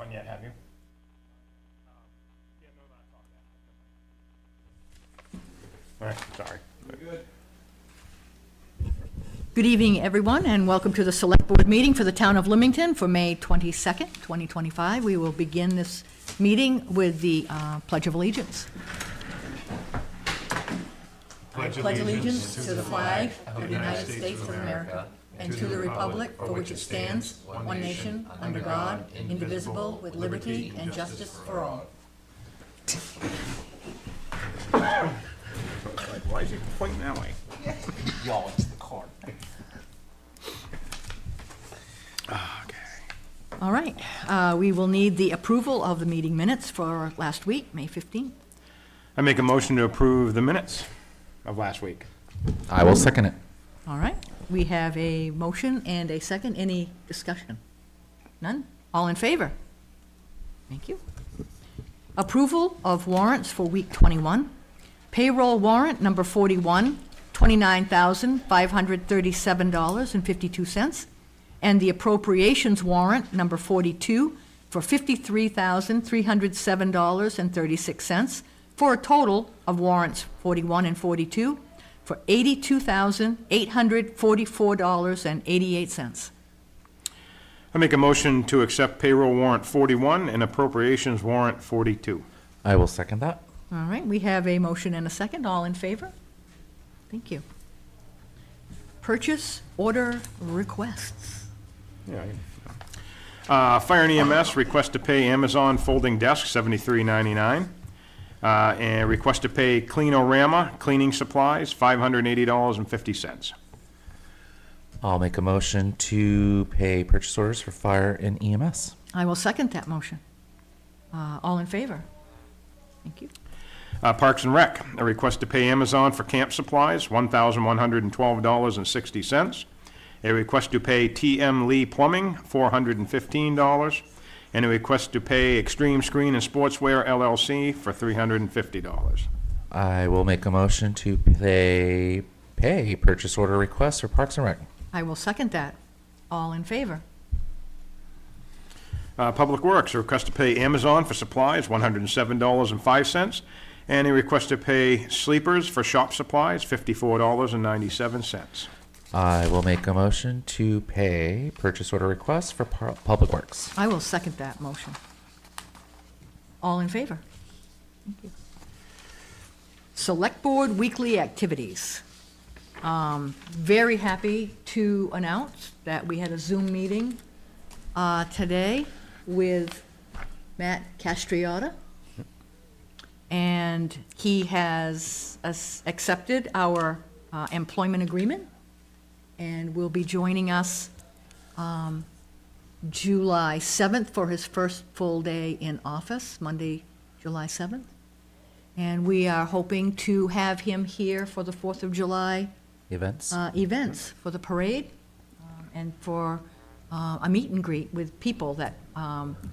one yet, have you? Yeah, no, not talking. All right, sorry. Good. Good evening, everyone, and welcome to the Select Board meeting for the Town of Limington for May 22nd, 2025. We will begin this meeting with the Pledge of Allegiance. I pledge allegiance to the flag of the United States of America and to the republic for which it stands, one nation, under God, indivisible, with liberty and justice for all. Why is he pointing that way? Y'all, it's the corn. All right, we will need the approval of the meeting minutes for last week, May 15th. I make a motion to approve the minutes of last week. I will second it. All right, we have a motion and a second. Any discussion? None? All in favor? Thank you. Approval of warrants for week 21. Payroll warrant number 41, $29,537.52. And the appropriations warrant number 42 for $53,307.36, for a total of warrants 41 and 42 for $82,844.88. I make a motion to accept payroll warrant 41 and appropriations warrant 42. I will second that. All right, we have a motion and a second. All in favor? Thank you. Purchase order requests. Yeah. Fire and EMS request to pay Amazon folding desk $73.99. And request to pay Cleanorama cleaning supplies $580.50. I'll make a motion to pay purchase orders for fire and EMS. I will second that motion. All in favor? Thank you. Parks and Rec, a request to pay Amazon for camp supplies $1,112.60. A request to pay TM Lee Plumbing $415. And a request to pay Extreme Screen and Sportswear LLC for $350. I will make a motion to pay purchase order requests for Parks and Rec. I will second that. All in favor? Public Works, a request to pay Amazon for supplies $107.05. And a request to pay Sleepers for shop supplies $54.97. I will make a motion to pay purchase order requests for Public Works. I will second that motion. All in favor? Thank you. Select Board weekly activities. Very happy to announce that we had a Zoom meeting today with Matt Castriota. And he has accepted our employment agreement and will be joining us July 7th for his first full day in office, Monday, July 7th. And we are hoping to have him here for the 4th of July Events. events, for the parade and for a meet and greet with people that,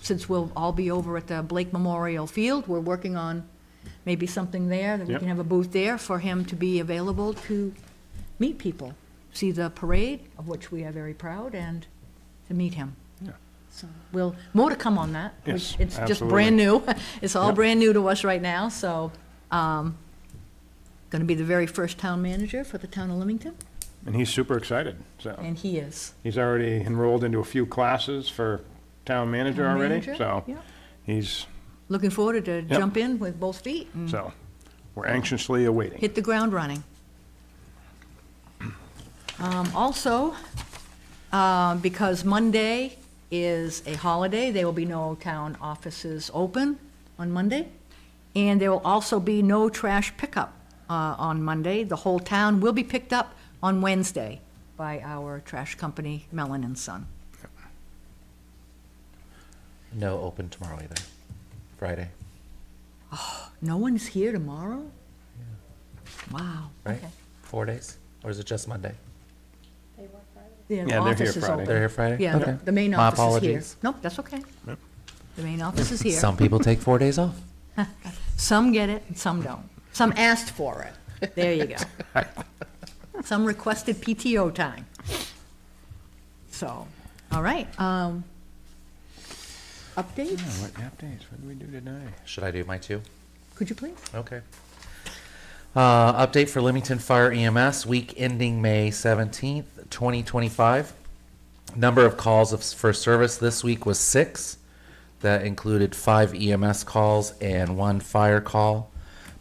since we'll all be over at the Blake Memorial Field, we're working on maybe something there, that we Yep. can have a booth there for him to be available to meet people, see the parade, of which we are very proud, and to meet him. Yeah. So more to come on that. Yes, It's just absolutely. brand new. It's all Yep. brand new to us right now, so, going to be the very first town manager for the town of Limington, And he's super excited, so. and he is. He's already enrolled into a few classes for town manager Town already, manager, so yeah. he's, Looking forward to jump in with both feet and so, we're anxiously awaiting. hit the ground running. Also, because Monday is a holiday, there will be no town offices open on Monday, and there will also be no trash pickup on Monday. The whole town will be picked up on Wednesday by our trash company, Mellon and Son. No open tomorrow either. Friday, No one's here tomorrow? Wow. right? Okay. 4 days? Or is it just Monday? Yeah, the Yeah, they're here office is Friday. open. They're here Friday? Yeah, Okay. the main My office is here. apologies. Nope, that's okay. Yep. The main office is here. Some people take 4 days off. Some get it and some don't. Some asked for it. There you go. Some requested PTO time. So, all right. updates. What updates? What did we do today? Should I do my two? Could you please? Okay. Update for Limington Fire EMS, week ending May 17th, 2025. Number of calls for service this week was 6. That included 5 EMS calls and 1 fire call.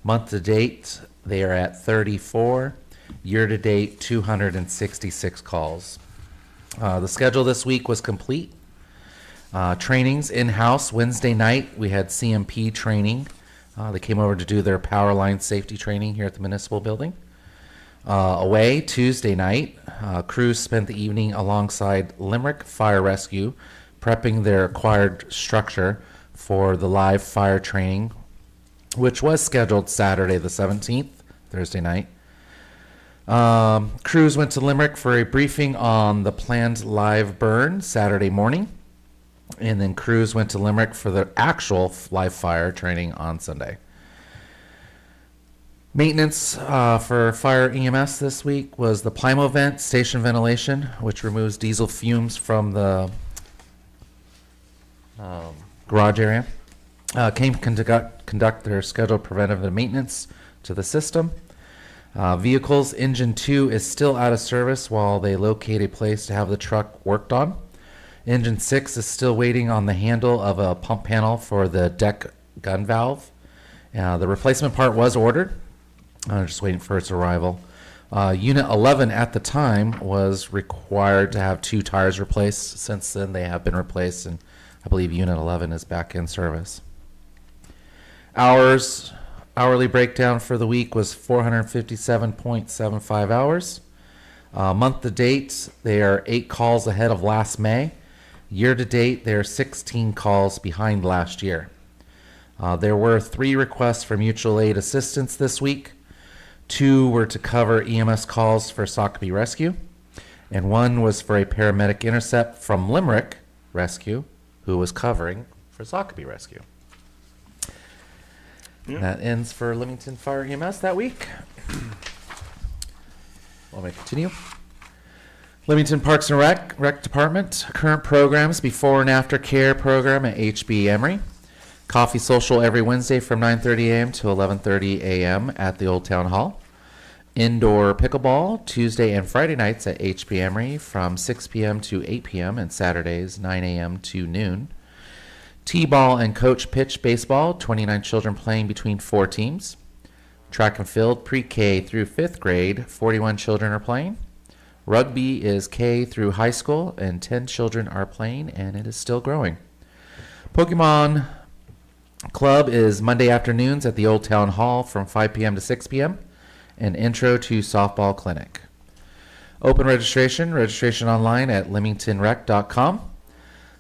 Month to date, they are at 34. Year to date, 266 calls. The schedule this week was complete. Trainings in-house. Wednesday night, we had CMP training. They came over to do their power line safety training here at the municipal building. Away, Tuesday night, crews spent the evening alongside Limerick Fire Rescue, prepping their acquired structure for the live fire training, which was scheduled Saturday the 17th, Thursday night. Crews went to Limerick for a briefing on the planned live burn Saturday morning. And then crews went to Limerick for the actual live fire training on Sunday. Maintenance for fire EMS this week was the Plimo vent station ventilation, which removes diesel fumes from the garage area. Came to conduct their scheduled preventative maintenance to the system. Vehicles, engine 2 is still out of service while they locate a place to have the truck worked on. Engine 6 is still waiting on the handle of a pump panel for the deck gun valve. The replacement part was ordered. Just waiting for its arrival. Unit 11 at the time was required to have 2 tires replaced. Since then, they have been replaced, and I believe Unit 11 is back in service. Hourly breakdown for the week was 457.75 hours. Month to date, they are 8 calls ahead of last May. Year to date, they are 16 calls behind last year. There were 3 requests for mutual aid assistance this week. 2 were to cover EMS calls for Sockeby Rescue, and 1 was for a paramedic intercept from Limerick Rescue, who was covering for Sockeby Rescue. Yeah. That ends for Limington Fire EMS that week. Want me to continue? Limington Parks and Rec Department, current programs, before and after care program at HB Emory. Coffee social every Wednesday from 9:30 a.m. to 11:30 a.m. at the Old Town Hall. Indoor pickleball Tuesday and Friday nights at HB Emory from 6 p.m. to 8 p.m. and Saturdays 9 a.m. to noon. T-ball and coach pitch baseball, 29 children playing between 4 teams. Track and field pre-K through 5th grade, 41 children are playing. Rugby is K through high school, and 10 children are playing, and it is still growing. Pokemon Club is Monday afternoons at the Old Town Hall from 5 p.m. to 6 p.m. An intro to softball clinic. Open registration online at limingtonrec.com.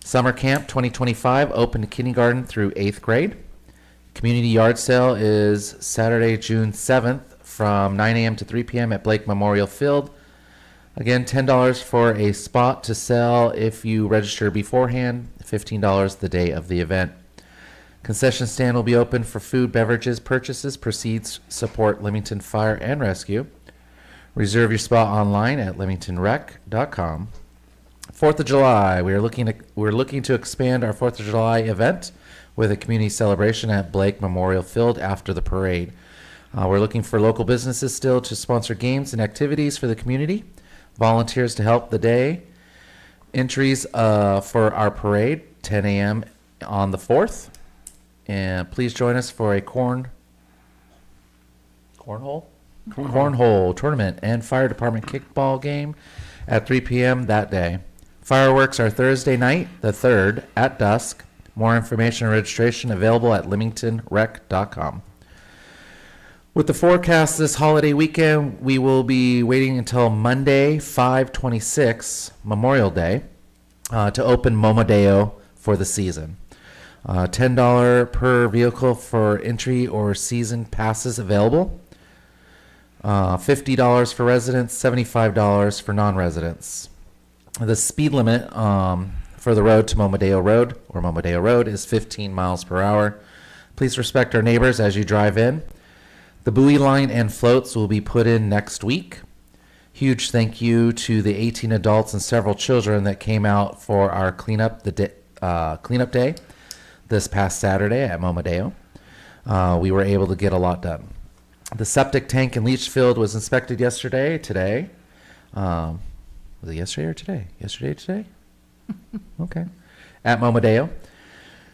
Summer Camp 2025 open to kindergarten through 8th grade. Community yard sale is Saturday, June 7th from 9 a.m. to 3 p.m. at Blake Memorial Field. Again, $10 for a spot to sell if you register beforehand, $15 the day of the event. Concession stand will be open for food, beverages, purchases. Proceeds support Limington Fire and Rescue. Reserve your spot online at limingtonrec.com. 4th of July, we're looking to expand our 4th of July event with a community celebration at Blake Memorial Field after the parade. We're looking for local businesses still to sponsor games and activities for the community. Volunteers to help the day. Entries for our parade, 10 a.m. on the 4th. And please join us for a cornhole tournament and fire department kickball game at 3 p.m. that day. Fireworks are Thursday night, the 3rd, at dusk. More information and registration available at limingtonrec.com. With the forecast this holiday weekend, we will be waiting until Monday, 5/26, Memorial Day, to open Momodeo for the season. $10 per vehicle for entry or season passes available. $50 for residents, $75 for non-residents. The speed limit for the road to Momodeo Road is 15 miles per hour. Please respect our neighbors as you drive in. The buoy line and floats will be put in next week. Huge thank you to the 18 adults and several children that came out for our cleanup day. this past Saturday at Momodeo. We were able to get a lot done. The septic tank and leach field was inspected today. Was it yesterday or today? Today? Okay. At Momodeo.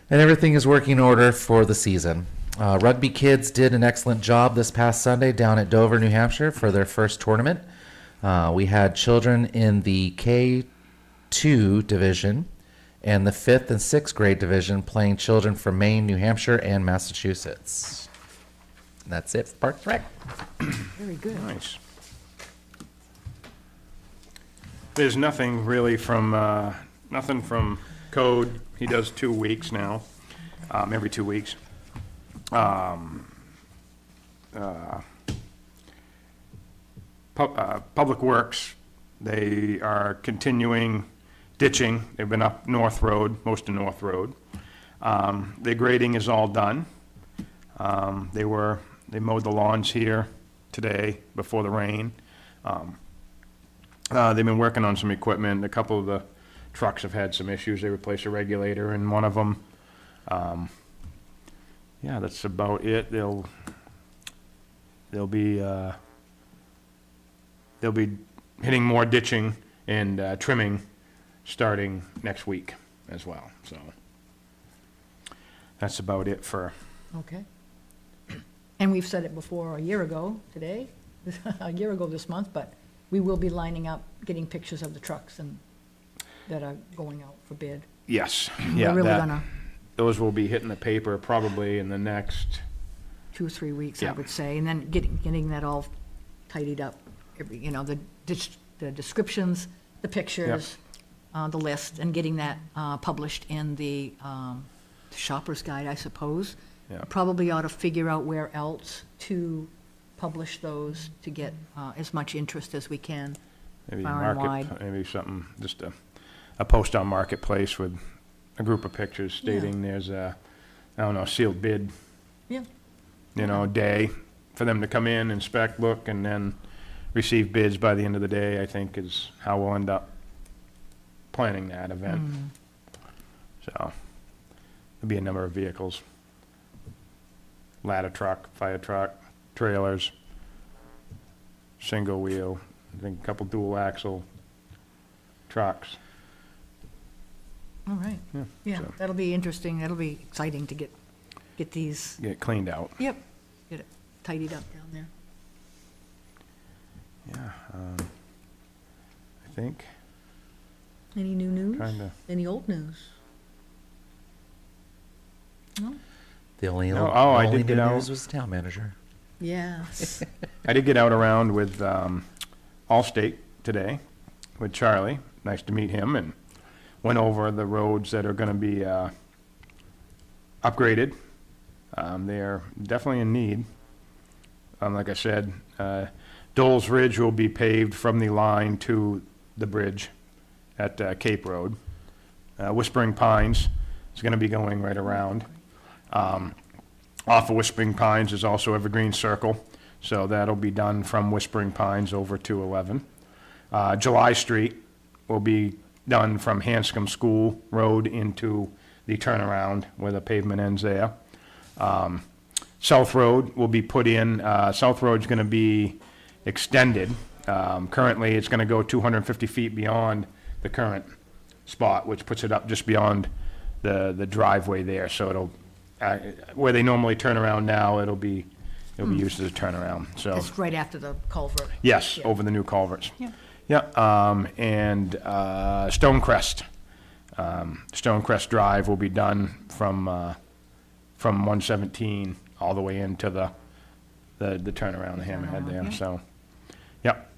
And everything is working in order for the season. Rugby kids did an excellent job this past Sunday down at Dover, New Hampshire for their first tournament. We had children in the K2 division and the 5th and 6th grade division playing children from Maine, New Hampshire, and Massachusetts. And that's it for Parks and Rec. Very good. Nice. There's nothing really from, nothing from code. He does 2 weeks now, every 2 weeks. Public Works, they are continuing ditching. They've been up North Road, most of North Road. The grading is all done. They mowed the lawns here today before the rain. They've been working on some equipment. A couple of the trucks have had some issues. They replaced a regulator in one of them. Yeah, that's about it. They'll be hitting more ditching and trimming starting next week as well. So that's about it for. Okay. And we've said it before a year ago today, a year ago this month, but we will be lining up, getting pictures of the trucks and that are going out for bid. Yes. We're Yeah. really gonna, Those will be hitting the paper probably in the next. 2 or 3 weeks, I Yeah. would say, and then getting that all tidied up. The descriptions, the pictures, the list, and getting that published in the shopper's guide, I suppose. Yeah. Probably ought to figure out where else to publish those to get as much interest as we can. Maybe Far and wide. maybe something, just a post on Marketplace with a group of pictures stating there's a, I don't know, sealed bid, Yeah. day for them to come in, inspect, look, and then receive bids by the end of the day, I think is how we'll end up planning that event. So, there'll be a number of vehicles. Ladder truck, fire truck, trailers, single wheel, I think a couple dual axle trucks. All right. Yeah, so that'll be interesting. That'll be exciting to get these, get cleaned out. get it tidied up down there. Yeah, I think, Any new news? trying to, Any old news? No? The only, No, oh, I only did get new out. news was the town manager. Yes. I did get out around with Allstate today with Charlie. Nice to meet him, and went over the roads that are going to be upgraded. They're definitely in need. Like I said, Dole's Ridge will be paved from the line to the bridge at Cape Road. Whispering Pines is going to be going right around. Off of Whispering Pines is also Evergreen Circle, so that'll be done from Whispering Pines over to 11. July Street will be done from Hanscom School Road into the turnaround where the pavement ends there. South Road will be put in, South Road's gonna be extended. Currently, it's gonna go 250 feet beyond the current spot, which puts it up just beyond the driveway there, so it'll, where they normally turn around now, it'll be used as a turnaround, so. It's right after the culvert. Yes, Yeah. over the new culverts. Yeah. Yeah, and Stonecrest. Stonecrest Drive will be done from 117 all the way into the turnaround, the hammerhead there, Yeah. so. Yep.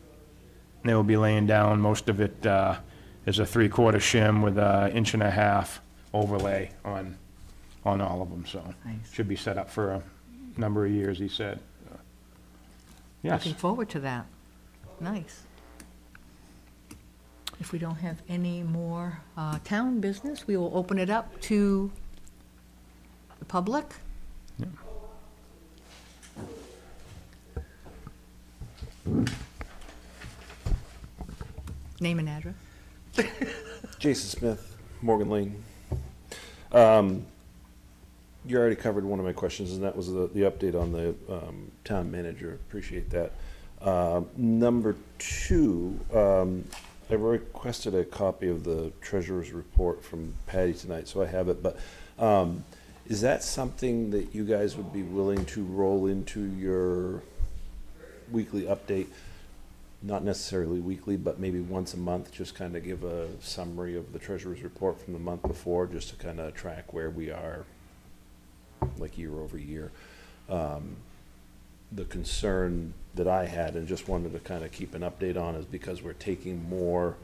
They will be laying down, most of it is a 3/4 shim with a 1.5 inch overlay on all of them, so. Nice. Should be set up for a number of years, he said. Yes. Looking forward to that. Nice. If we don't have any more town business, we will open it up to the public. Yeah. Name and address. Jason Smith, Morgan Lane. You already covered one of my questions, and that was the update on the town manager. Appreciate that. Number two, I requested a copy of the treasurer's report from Patty tonight, so I have it. But is that something that you guys would be willing to roll into your weekly update? Not necessarily weekly, but maybe once a month, just kind of give a summary of the treasurer's report from the month before, just to kind of track where we are, like year over year. The concern that I had and just wanted to kind of keep an update on is because we're taking more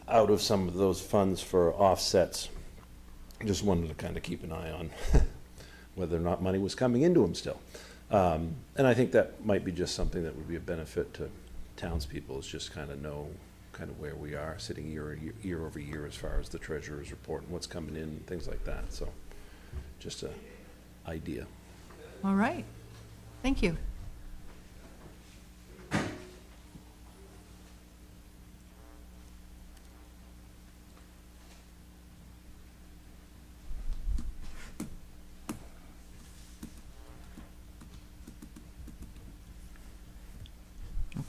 out of some of those funds for offsets. Just wanted to kind of keep an eye on whether or not money was coming into them still. And I think that might be just something that would be a benefit to townspeople, is just kind of know kind of where we are sitting year over year as far as the treasurer's report and what's coming in and things like that. So just a idea. All right. Thank you.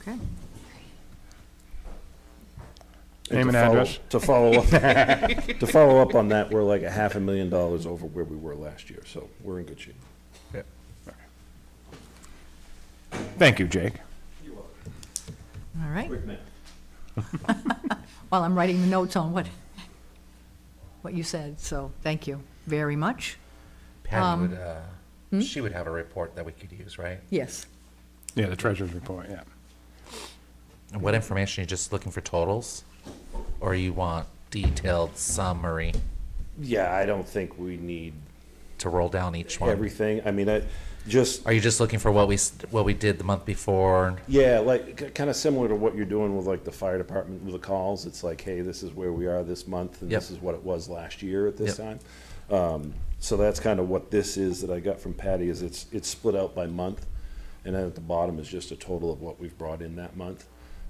Okay. Name and to follow- address. To follow up, to follow up on that, we're like $500,000 over where we were last year, so we're in good shape. Thank you, Jake. All right. Quick math. While I'm writing the notes on what you said, so thank you very much. Patty would, she would have a report that we could use, right? Yes. Yeah, the treasurer's report, yeah. And what information, are you just looking for totals? Or you want detailed summary Yeah, I don't think we need to roll down each one? everything. I mean, Are you just looking for what we did the month before? yeah, like, kind of similar to what you're doing with like the fire department with the calls. It's like, hey, this is where we are this month, and Yep. this is what it was last year at this Yep. time. So that's kind of what this is that I got from Patty, is it's split out by month, and then at the bottom is just a total of what we've brought in that month.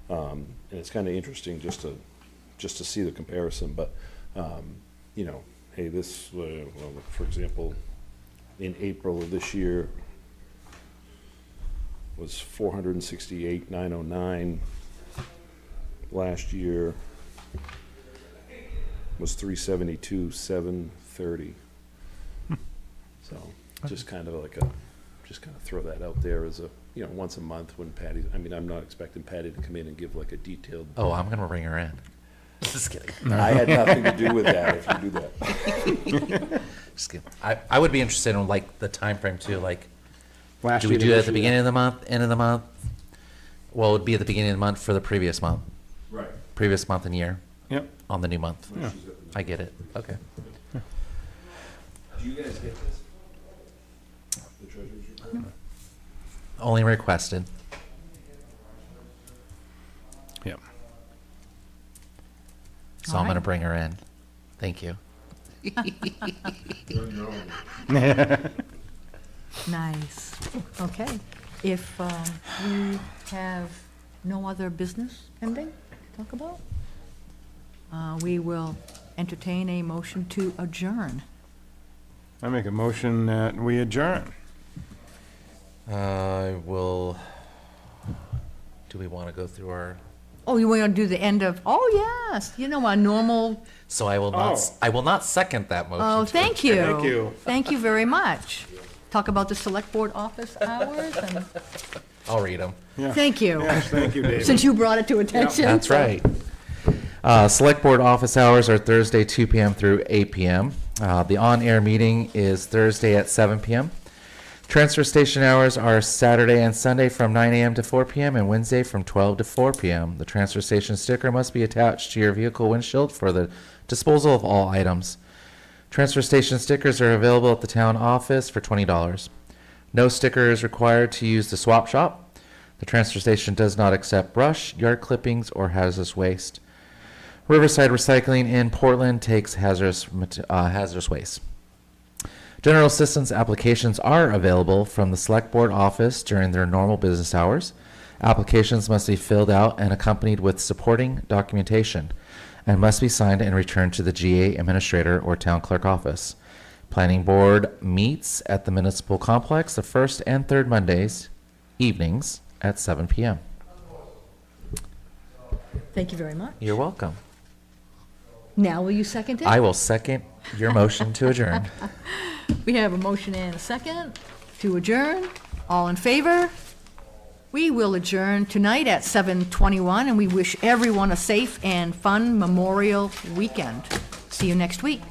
And it's kind of interesting just to see the comparison, but, you know, hey, this, well, for example, in April of this year was 468,909. Last year was 372,730. So just kind of like just kind of throw that out there as a, you know, once a month when Patty, I mean, I'm not expecting Patty to come in and give like a detailed. Oh, I'm gonna bring her in. Just kidding. I had nothing to do with that, if you do that. Just kidding. I would be interested in like the time frame too, like, Last do we year to do that at this the year. beginning of the month, end of the month? Well, it would be at the beginning of the month for the previous month, Right. previous month and year Yep. on the new month. Yeah. I get it, okay. Do you guys get this? The treasurer's report? Only requested. Yep. So I'm Alright. gonna bring her in. Thank you. Nice. Okay. If we have no other business pending to talk about, we will entertain a motion to adjourn. I make a motion that we adjourn. I will, do we wanna go through our, Oh, you want to do the end of, oh, yes, you know, our normal, so I will not, Oh. I will not second that motion. oh, to thank you. Thank you. Thank you very much. Talk about the select board office hours and, I'll read them. Yeah. thank you. Yes, thank you, David. Since you brought it to attention. That's right. Select Board office hours are Thursday, 2 p.m. through 8 p.m. The on-air meeting is Thursday at 7 p.m. Transfer station hours are Saturday and Sunday from 9 a.m. to 4 p.m. and Wednesday from 12 to 4 p.m. The transfer station sticker must be attached to your vehicle windshield for the disposal of all items. Transfer station stickers are available at the town office for $20. No sticker is required to use the swap shop. The transfer station does not accept brush, yard clippings, or hazardous waste. Riverside Recycling in Portland takes hazardous waste. General assistance applications are available from the Select Board office during their normal business hours. Applications must be filled out and accompanied with supporting documentation and must be signed and returned to the GA administrator or town clerk office. Planning Board meets at the Municipal Complex the first and third Mondays evenings at 7 p.m. Thank you very much. You're welcome. Now, will you second it? I will second your motion to adjourn. We have a motion and a second to adjourn. All in favor? We will adjourn tonight at 7:21, and we wish everyone a safe and fun Memorial Weekend. See you next week.